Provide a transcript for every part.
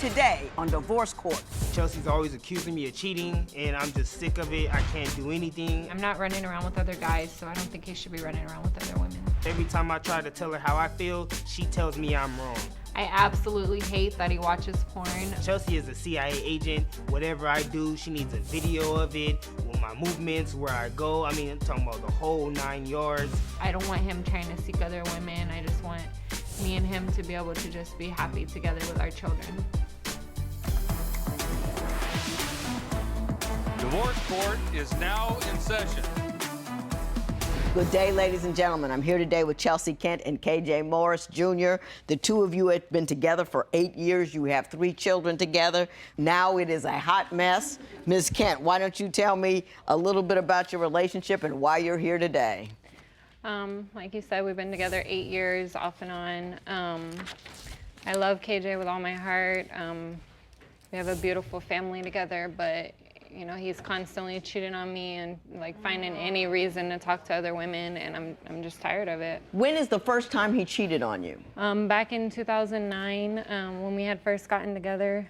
today on Divorce Court. Chelsea's always accusing me of cheating, and I'm just sick of it. I can't do anything. I'm not running around with other guys, so I don't think he should be running around with other women. Every time I try to tell her how I feel, she tells me I'm wrong. I absolutely hate that he watches porn. Chelsea is a CIA agent. Whatever I do, she needs a video of it, with my movements, where I go. I mean, I'm talking about the whole 9 yards. I don't want him trying to seek other women. I just want me and him to be able to just be happy together with our children. Divorce Court is now in session. Good day, ladies and gentlemen. I'm here today with Chelsea Kent and KJ Morris Jr. The two of you have been together for 8 years. You have 3 children together. Now it is a hot mess. Ms. Kent, why don't you tell me a little bit about your relationship and why you're here today? Like you said, we've been together 8 years, off and on. I love KJ with all my heart. We have a beautiful family together, but you know, he's constantly cheating on me and like finding any reason to talk to other women, and I'm just tired of it. When is the first time he cheated on you? Back in 2009, when we had first gotten together,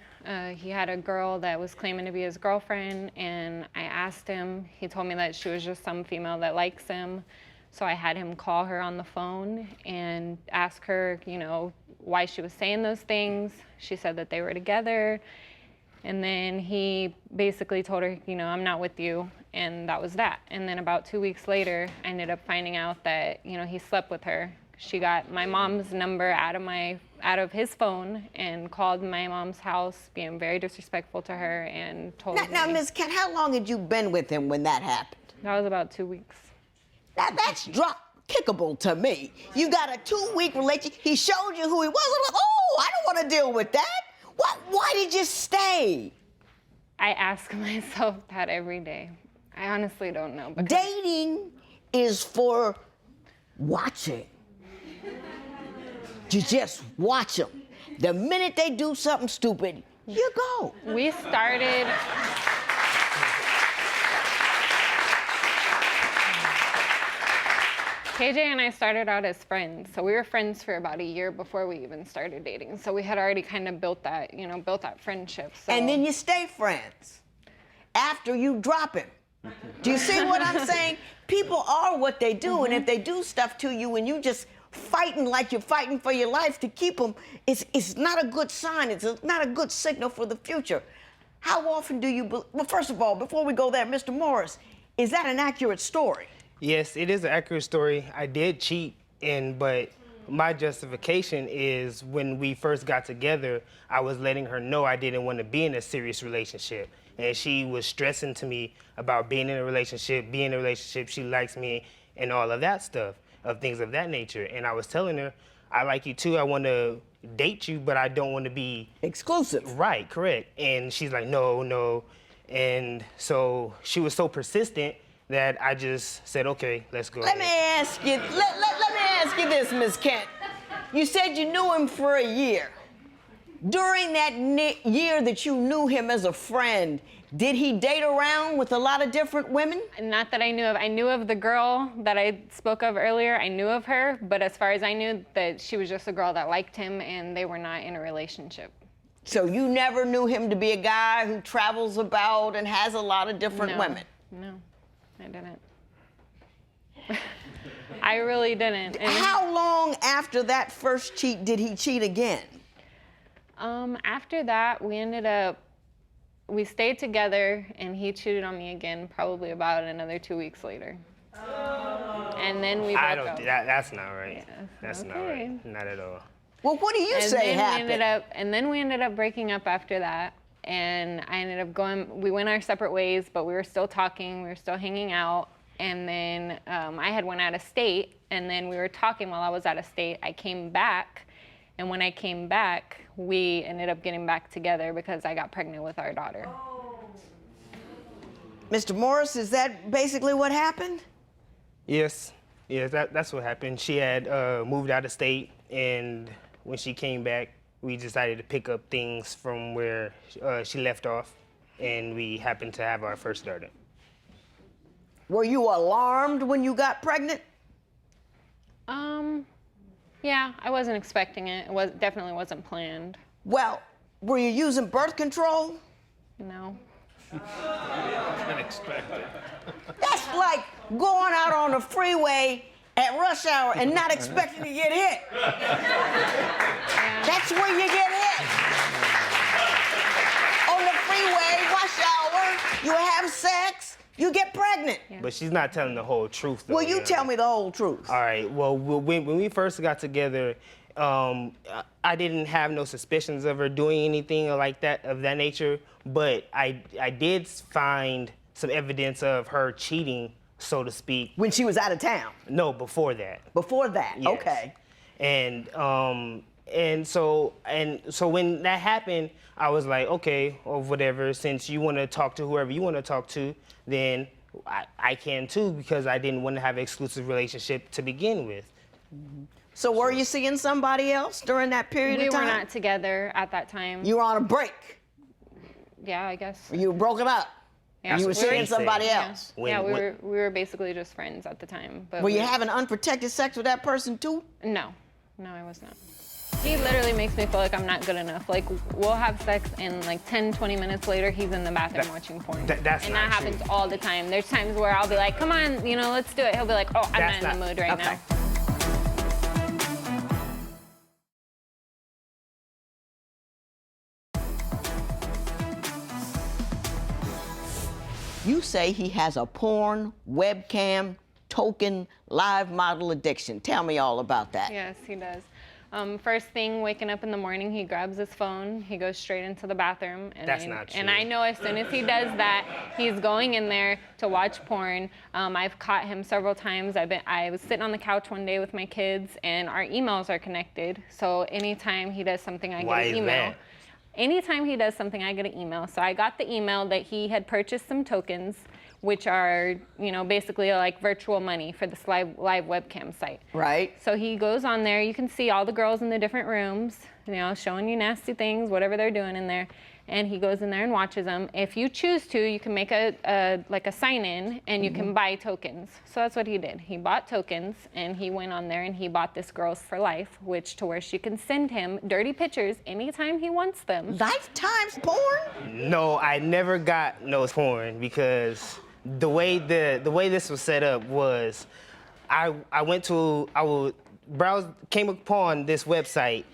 he had a girl that was claiming to be his girlfriend, and I asked him. He told me that she was just some female that likes him. So I had him call her on the phone and ask her, you know, why she was saying those things. She said that they were together. And then he basically told her, you know, I'm not with you, and that was that. And then about 2 weeks later, I ended up finding out that, you know, he slept with her. She got my mom's number out of his phone and called my mom's house, being very disrespectful to her, and told me. Now, Ms. Kent, how long had you been with him when that happened? That was about 2 weeks. Now, that's drop-kickable to me. You got a 2-week relationship. He showed you who he was. I'm like, oh, I don't want to deal with that. Why did you stay? I ask myself that every day. I honestly don't know. Dating is for watching. You just watch them. The minute they do something stupid, you go. We started... KJ and I started out as friends, so we were friends for about a year before we even started dating. So we had already kind of built that friendship. So. And then you stay friends after you drop him. Do you see what I'm saying? People are what they do, and if they do stuff to you and you just fighting like you're fighting for your life to keep them, it's not a good sign. It's not a good signal for the future. How often do you... Well, first of all, before we go there, Mr. Morris, is that an accurate story? Yes, it is an accurate story. I did cheat, but my justification is when we first got together, I was letting her know I didn't want to be in a serious relationship. And she was stressing to me about being in a relationship, she likes me, and all of that stuff, of things of that nature. And I was telling her, I like you too, I want to date you, but I don't want to be... exclusive. Right, correct. And she's like, no. And so she was so persistent that I just said, okay, let's go. Let me ask you this, Ms. Kent. You said you knew him for a year. During that year that you knew him as a friend, did he date around with a lot of different women? Not that I knew of. I knew of the girl that I spoke of earlier. I knew of her, but as far as I knew, that she was just a girl that liked him, and they were not in a relationship. So you never knew him to be a guy who travels about and has a lot of different women? No. I didn't. I really didn't. And how long after that first cheat did he cheat again? After that, we stayed together, and he cheated on me again probably about another 2 weeks later. And then we broke up. That's not right. Yeah. That's not right. Not at all. Well, what do you say happened? And then we ended up breaking up after that. And I ended up we went our separate ways, but we were still talking, we were still hanging out. And then I had went out of state, and then we were talking while I was out of state. I came back, and when I came back, we ended up getting back together because I got pregnant with our daughter. Mr. Morris, is that basically what happened? Yes, that's what happened. She had moved out of state, and when she came back, we decided to pick up things from where she left off, and we happened to have our first daughter. Were you alarmed when you got pregnant? Yeah, I wasn't expecting it. Definitely wasn't planned. Well, Were you using birth control? No. Unexpected. That's like going out on the freeway at rush hour and not expecting to get hit. That's where you get hit. On the freeway, rush hour, you have sex, you get pregnant. But she's not telling the whole truth, though. Well, you tell me the whole truth. All right. Well, when we first got together, I didn't have no suspicions of her doing anything like that of that nature. But I did find some evidence of her cheating, so to speak. When she was out of town? No, before that. Before that, Yes. okay. And so when that happened, I was like, okay, or whatever. Since you want to talk to whoever you want to talk to, then I can too, because I didn't want to have an exclusive relationship to begin with. So were you seeing somebody else during that period We of were time? not together at that time. You were on a break. Yeah, I guess. You were broken up. Yeah. You were That's what seeing she said. somebody Yeah. else. When- Yeah, we when- were basically just friends at the time. But Were you having unprotected sex with that person too? No, I was not. He literally makes me feel like I'm not good enough. Like, we'll have sex and like 10, 20 minutes later, he's in the bathroom watching porn. That's and not that true. happens all the time. There's times where I'll be like, come on, let's do it. He'll be like, oh, I'm That's not in the not- mood right okay. now. You say he has a porn, webcam, token, live model addiction. Tell me all about that. Yes, he does. First thing, waking up in the morning, he grabs his phone, he goes straight into the bathroom. And That's not And true. I know as soon as he does that, he's going in there to watch porn. I've caught him several times. I was sitting on the couch one day with my kids, and our emails are connected. So anytime he does something, I Why get is an email. that? Anytime he does something, I get an email. So I got the email that he had purchased some tokens, which are, basically like virtual money for this live webcam site. Right? So he goes on there. You can see all the girls in the different rooms, showing you nasty things, whatever they're doing in there. And he goes in there and watches them. If you choose to, you can make a sign-in, and you can buy tokens. So that's what he did. He bought tokens, and he went on there and he bought this Girls for Life, which to where she can send him dirty pictures anytime he wants them. Lifetime porn? No, I never got no porn, because the way this was set up was I would browse, came upon this website,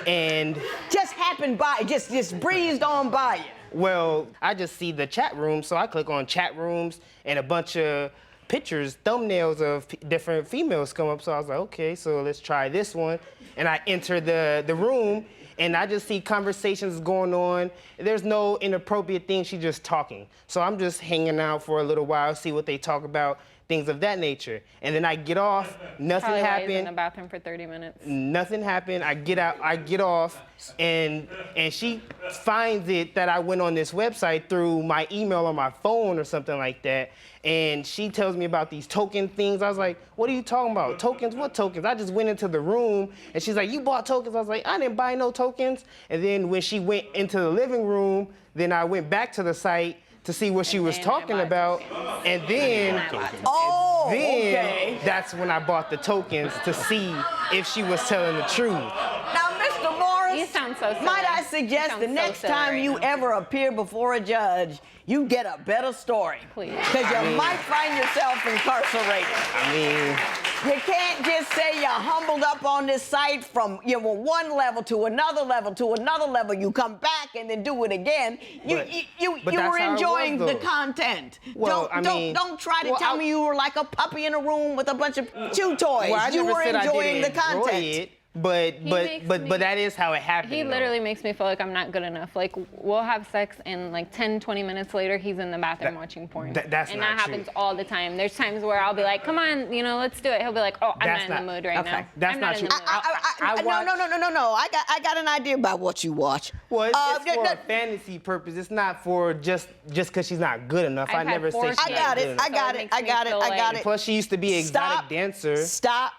and Just happened by, just breezed on by you. well, I just see the chat room, so I click on chat rooms, and a bunch of pictures, thumbnails of different females come up. So I was like, okay, so let's try this one. And I enter the room, and I just see conversations going on. There's no inappropriate thing, she's just talking. So I'm just hanging out for a little while, see what they talk about, things of that nature. And then I get off, nothing Probably why he's in the happened. bathroom for 30 minutes. Nothing happened. I get off, and she finds it that I went on this website through my email on my phone or something like that. And she tells me about these token things. I was like, what are you talking about? Tokens? What tokens? I just went into the room, and she's like, you bought tokens? I was like, I didn't buy no tokens. And then when she went into the living room, then I went back to the site to see what she was then I talking bought about. tokens. And then Oh, then okay. that's when I bought the tokens to see if she was telling the truth. Now, Mr. Morris, You sound so silly. might I You suggest sound the so next silly time right you now. ever appear before a judge, you get a better story. Please. Because you might find yourself incarcerated. I mean, You can't just say you're humbled up on this site from one level to another level to another level. You come back and then do it again. You But you that's were how it was, enjoying the though. content. Well, Don't try to well, tell me you were like a puppy in a room with a bunch of chew toys. well, I You never were said enjoying I the didn't enjoy content. it, but makes me- that is how it happened. He though. literally makes me feel like I'm not good enough. Like, we'll have sex, and like 10, 20 minutes later, he's in the bathroom watching porn. that's and not that happens true. all the time. There's times where I'll be like, come on, let's do it. He'll be like, oh, I'm That's not in the not- mood right okay. now. That's I'm not in true. the mood. No. I got an idea about what you watch. Well, it's for a that- fantasy purpose. It's not for just because she's not good enough. I've I had never 4 said she's kids. I got not it. good I enough. got it. I got it. I got it. Plus, she used to be an exotic Stop. dancer. Stop.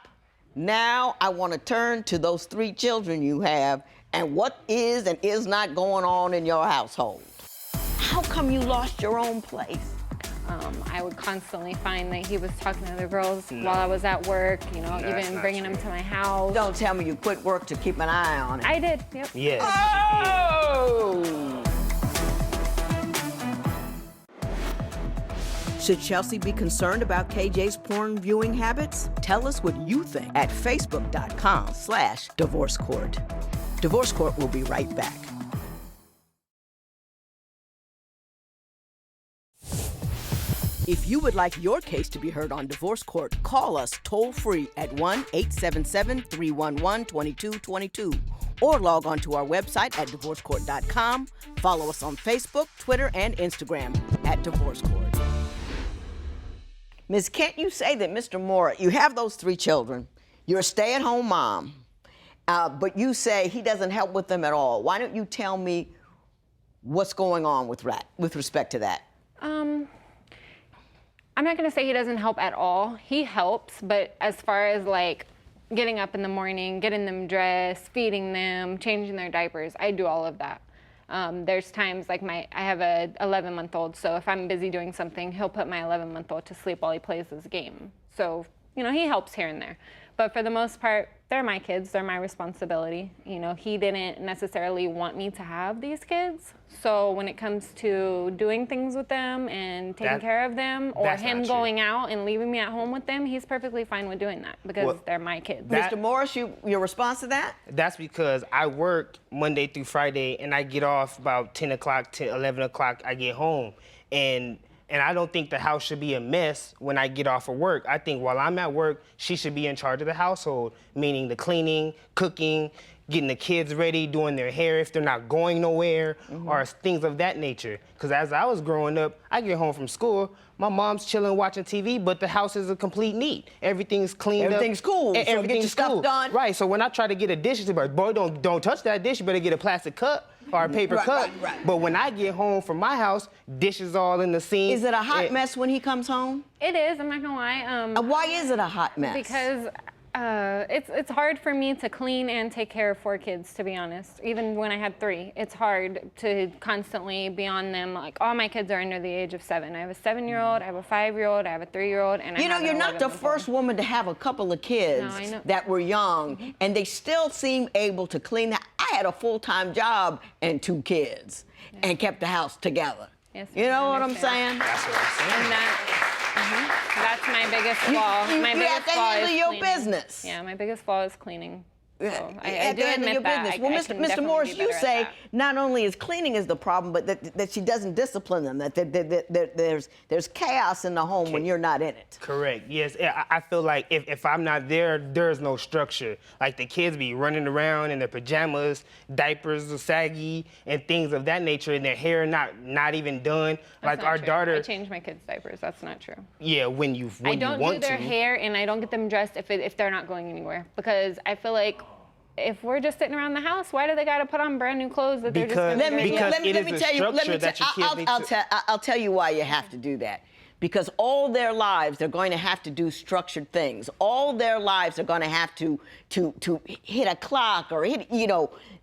Now I want to turn to those 3 children you have and what is and is not going on in your household. How come you lost your own place? I would constantly find that he was talking to other girls while I was at work, that's even not bringing them to my house. Don't tell me you quit work to keep an eye on it. I did, yep. Yes. Oh! Oh! Should Chelsea be concerned about KJ's porn viewing habits? Tell us what you think at facebook.com/Divorce Court. Divorce Court will be right back. If you would like your case to be heard on Divorce Court, call us toll-free at 1-877-311-2222 or log on to our website at divorcecourt.com. Follow us on Facebook, Twitter, and Instagram at Divorce Court. Ms. Kent, you say that Mr. Moore, you have those 3 children. You're a stay-at-home mom, but you say he doesn't help with them at all. Why don't you tell me what's going on with respect to that? I'm not gonna say he doesn't help at all. He helps, but as far as like getting up in the morning, getting them dressed, feeding them, changing their diapers, I do all of that. There's times like I have a 11-month-old, so if I'm busy doing something, he'll put my 11-month-old to sleep while he plays his game. So, he helps here and there. But for the most part, they're my kids, they're my responsibility. He didn't necessarily want me to have these kids. So when it comes to doing things with them and taking care of them, or him going out and leaving me at home with them, he's perfectly fine with doing that because they're my kids. Mr. Morris, your response to that? That's because I work Monday through Friday, and I get off about 10 o'clock to 11 o'clock, I get home. And I don't think the house should be a mess when I get off of work. I think while I'm at work, she should be in charge of the household, meaning the cleaning, cooking, getting the kids ready, doing their hair if they're not going nowhere, or things of that nature. Because as I was growing up, I get home from school, my mom's chilling watching TV, but the house is a complete neat. Everything's cleaned Everything's up. cool. So Everything's get your stuff cool. done. Right, so when I try to get a dish, it's like, boy, don't touch that dish, you better get a plastic cup or a paper cup. Right. But when I get home from my house, dishes all in the sink. Is it a hot mess when he comes home? It is, I'm not gonna lie. Why is it a hot mess? Because it's hard for me to clean and take care of 4 kids, to be honest. Even when I had 3, it's hard to constantly be on them. Like, all my kids are under the age of 7. I have a 7-year-old, I have a 5-year-old, I have a 3-year-old, and I have an you're not the 11-month-old. first woman to have a couple of kids that were young, and they still seem able to clean that. I had a full-time job and 2 kids, and kept the house together. Yes, you know what I'm understand. saying? That's what I'm saying. And that's my biggest flaw. My You biggest have to flaw handle is your cleaning. business. Yeah, my biggest flaw is cleaning. So I At do the end of admit your that. business. I Well, can Mr. definitely Morris, be you better at say that. not only is cleaning is the problem, but that she doesn't discipline them. That there's chaos in the home when you're not in it. Correct. Yes. I feel like if I'm not there, there's no structure. Like the kids be running around in their pajamas, diapers are saggy, and things of that nature, and their hair not even done. That's like not our true. daughter. I change my kids' diapers. That's not true. Yeah, when you I don't want do their to. hair, and I don't get them dressed if they're not going anywhere, because I feel like if we're just sitting around the house, why do they got to put on brand new clothes that they're just Because- gonna because wear? it is a structure that your kids need to- I'll tell you why you have to do that. Because all their lives, they're going to have to do structured things. All their lives, they're going to have to hit a clock or hit,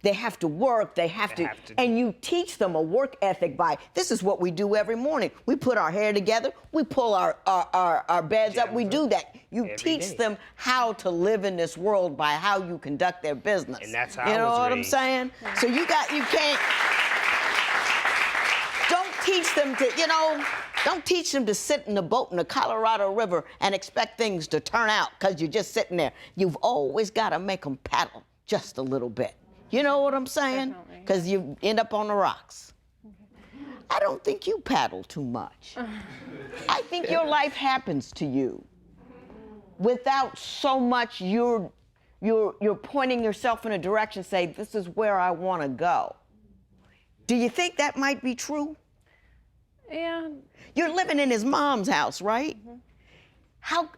they have to work, they have to. And you teach them a work ethic by, this is what we do every morning. We put our hair together, we pull our beds up, we do that. You teach them how to live in this world by how you conduct their business. And that's how you I know was what I'm raised. saying? So you can't, don't teach them to, don't teach them to sit in the boat in the Colorado River and expect things to turn out because you're just sitting there. You've always got to make them paddle just a little bit. You know what I'm saying? Because you end up on the rocks. I don't think you paddle too much. I think your life happens to you without so much you're pointing yourself in a direction, say, this is where I want to go. Do you think that might be true? Yeah. You're living in his mom's house, right? How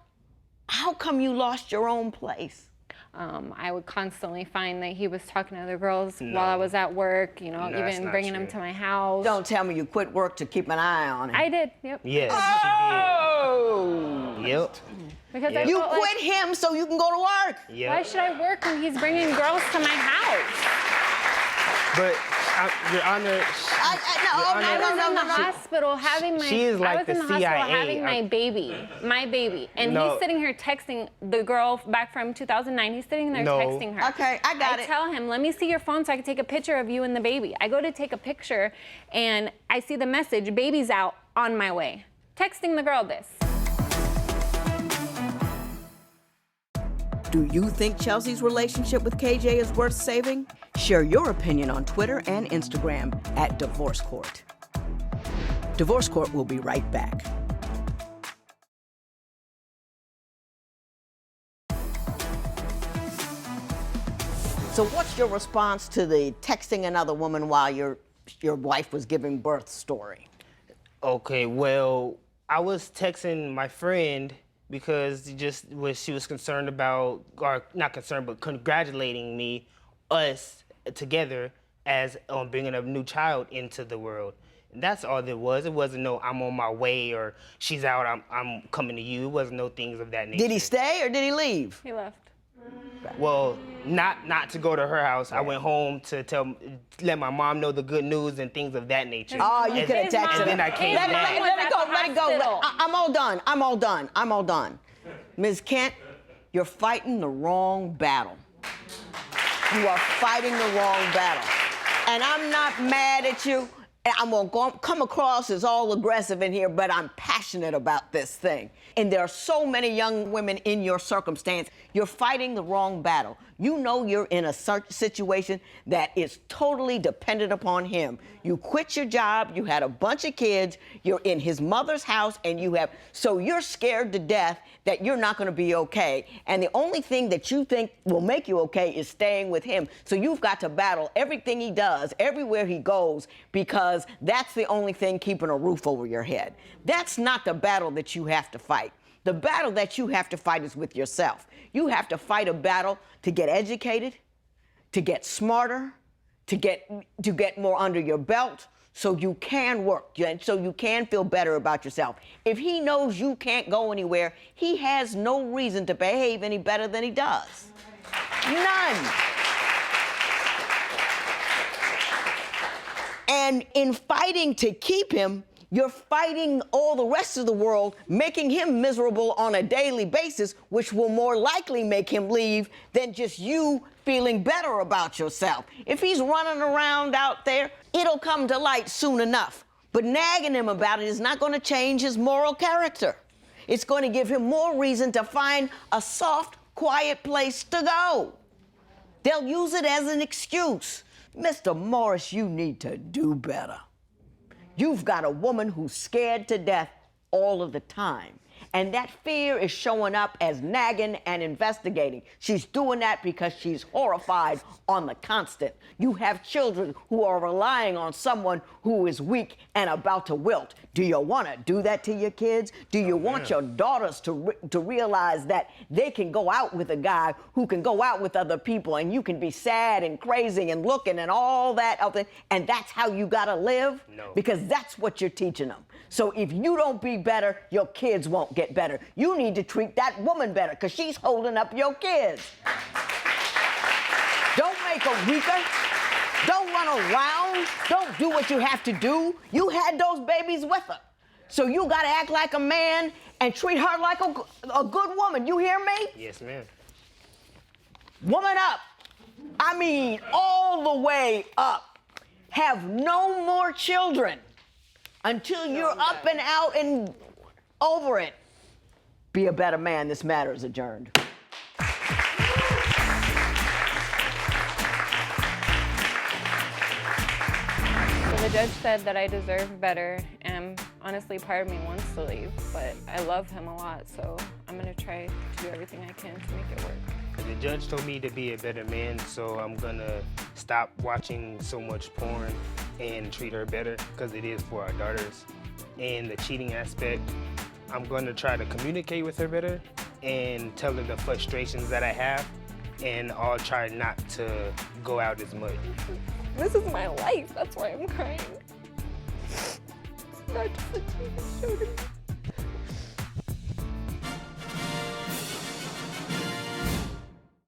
come you lost your own place? I would constantly find that he was talking to other girls while I was at work, that's even not bringing them true. to my house. Don't tell me you quit work to keep an eye on him. I did, yep. Yes, Oh! she did. Yep. Because I You felt quit him so you can go to work. Yep. why should I work when he's bringing girls to my house? But Your Honor, I was in the hospital having my. She is like I was in the the hospital CIA. having my baby, and No. he's sitting here texting the girl back from 2009. He's sitting there No. texting her. Okay, I got it. I tell him, let me see your phone so I can take a picture of you and the baby. I go to take a picture, and I see the message, baby's out, on my way. Texting the girl this. Do you think Chelsea's relationship with KJ is worth saving? Share your opinion on Twitter and Instagram at Divorce Court. Divorce Court will be right back. So what's your response to the texting another woman while your wife was giving birth story? Okay, well, I was texting my friend because she was concerned about, or not concerned, but congratulating me, us together as on bringing a new child into the world. And that's all there was. It wasn't no I'm on my way or she's out, I'm coming to you. It wasn't no things of that nature. Did he stay or did he leave? He left. Well, not to go to her house. I went home to let my mom know the good news and things of that nature. Oh, you could have His texted mom- And then I him. came Let back. it go. I'm all done. Ms. Kent, you're fighting the wrong battle. You are fighting the wrong battle. And I'm not mad at you. And I'm going to come across as all aggressive in here, but I'm passionate about this thing. And there are so many young women in your circumstance. You're fighting the wrong battle. You know you're in a situation that is totally dependent upon him. You quit your job, you had a bunch of kids, you're in his mother's house, and so you're scared to death that you're not going to be okay. And the only thing that you think will make you okay is staying with him. So you've got to battle everything he does, everywhere he goes, because that's the only thing keeping a roof over your head. That's not the battle that you have to fight. The battle that you have to fight is with yourself. You have to fight a battle to get educated, to get smarter, to get more under your belt, so you can work, so you can feel better about yourself. If he knows you can't go anywhere, he has no reason to behave any better than he does. None. And in fighting to keep him, you're fighting all the rest of the world, making him miserable on a daily basis, which will more likely make him leave than just you feeling better about yourself. If he's running around out there, it'll come to light soon enough. But nagging him about it is not going to change his moral character. It's going to give him more reason to find a soft, quiet place to go. They'll use it as an excuse. Mr. Morris, you need to do better. You've got a woman who's scared to death all of the time. And that fear is showing up as nagging and investigating. She's doing that because she's horrified on the constant. You have children who are relying on someone who is weak and about to wilt. Do you want to do that to your kids? Do you want your daughters to realize that they can go out with a guy who can go out with other people and you can be sad and crazy and looking and all that other, and that's how you got to live? No. Because that's what you're teaching them. So if you don't be better, your kids won't get better. You need to treat that woman better because she's holding up your kids. Don't make her weaker. Don't run around. Don't do what you have to do. You had those babies with her. So you got to act like a man and treat her like a good woman. You hear me? Yes, ma'am. Woman up. I mean, all the way up. Have no more children until you're up and out and over it. Be a better man. This matter is adjourned. So the judge said that I deserve better, and honestly, part of me wants to leave, but I love him a lot, so I'm gonna try to do everything I can to make it work. The judge told me to be a better man, so I'm gonna stop watching so much porn and treat her better, because it is for our daughters. And the cheating aspect, I'm gonna try to communicate with her better and tell her the frustrations that I have, and I'll try not to go out as much. This is my life, that's why I'm crying. It's not just a TV show to me.